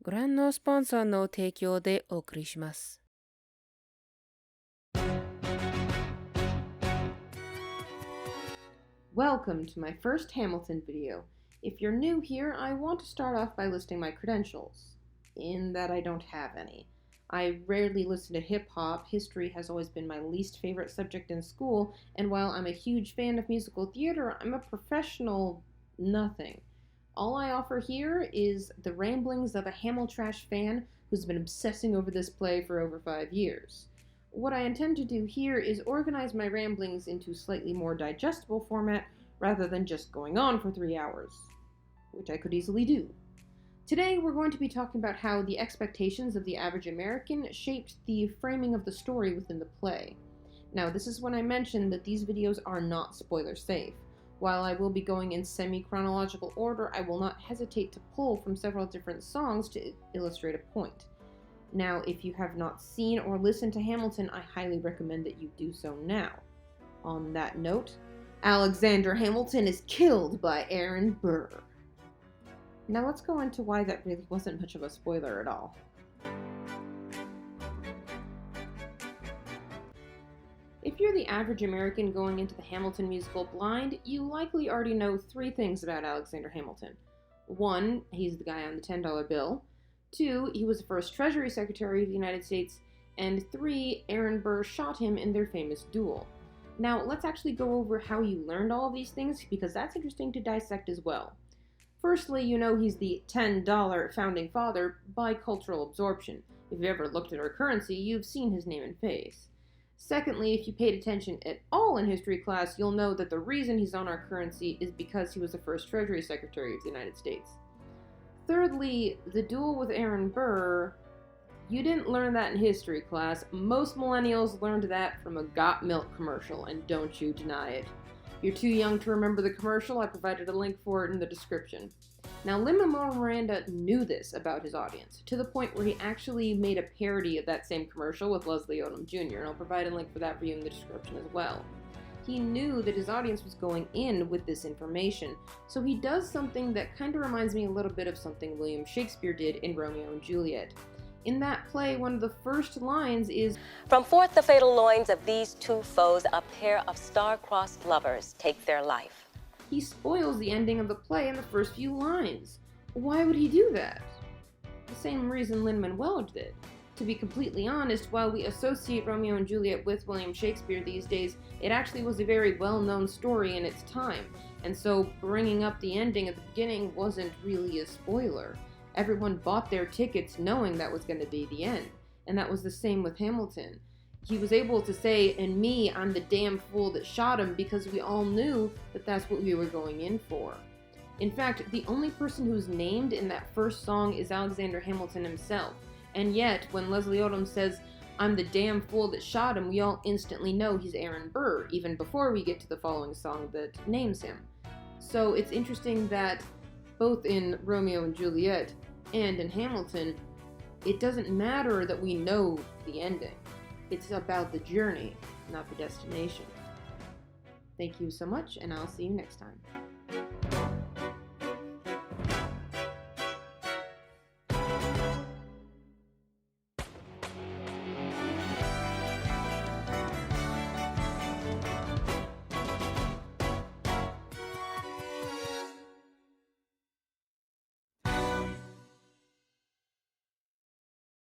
ご覧のスポンサーの提供でお送りします。Welcome to my first Hamilton video. If you're new here, I want to start off by listing my credentials, in that I don't have any. I rarely listen to hip-hop, history has always been my least favorite subject in school, and while I'm a huge fan of musical theater, I'm a professional nothing. All I offer here is the ramblings of a HamilTrash fan who's been obsessing over this play for over 5 years. What I intend to do here is organize my ramblings into slightly more digestible format rather than just going on for 3 hours, which I could easily do. Today we're going to be talking about how the expectations of the average American shaped the framing of the story within the play. Now, this is when I mentioned that these videos are not spoiler safe. While I will be going in semi-chronological order, I will not hesitate to pull from several different songs to illustrate a point. Now, if you have not seen or listened to Hamilton, I highly recommend that you do so now. On that note, Alexander Hamilton is killed by Aaron Burr. Now let's go into why that really wasn't much of a spoiler at all. If you're the average American going into the Hamilton musical blind, you likely already know 3 things about Alexander Hamilton. 1, he's the guy on the $10 bill. 2, he was the first Treasury Secretary of the United States. And 3, Aaron Burr shot him in their famous duel. Now, let's actually go over how you learned all of these things, because that's interesting to dissect as well. Firstly, you know he's the $10 founding father by cultural absorption. If you've ever looked at our currency, you've seen his name and face. Secondly, if you paid attention at all in history class, you'll know that the reason he's on our currency is because he was the first Treasury Secretary of the United States. Thirdly, the duel with Aaron Burr, you didn't learn that in history class. Most millennials learned that from a Got Milk commercial, and don't you deny it. If you're too young to remember the commercial, I provided a link for it in the description. Now, Lin-Manuel Miranda knew this about his audience, to the point where he actually made a parody of that same commercial with Leslie Odom Jr., and I'll provide a link for that for you in the description as well. He knew that his audience was going in with this information, so he does something that kind of reminds me a little bit of something William Shakespeare did in Romeo and Juliet. In that play, one of the first lines is, "From forth the fatal loins of these two foes, a pair of star-crossed lovers take their life." He spoils the ending of the play in the first few lines. Why would he do that? The same reason Lin-Manuel did. To be completely honest, while we associate Romeo and Juliet with William Shakespeare these days, it actually was a very well-known story in its time, and so bringing up the ending at the beginning wasn't really a spoiler. Everyone bought their tickets knowing that was going to be the end, and that was the same with Hamilton. He was able to say, "And me, I'm the damn fool that shot him," because we all knew that that's what we were going in for. In fact, the only person who's named in that first song is Alexander Hamilton himself, and yet, when Leslie Odom says, "I'm the damn fool that shot him," we all instantly know he's Aaron Burr, even before we get to the following song that names him. So it's interesting that both in Romeo and Juliet and in Hamilton, it doesn't matter that we know the ending. It's about the journey, not the destination. Thank you so much, and I'll see you next time.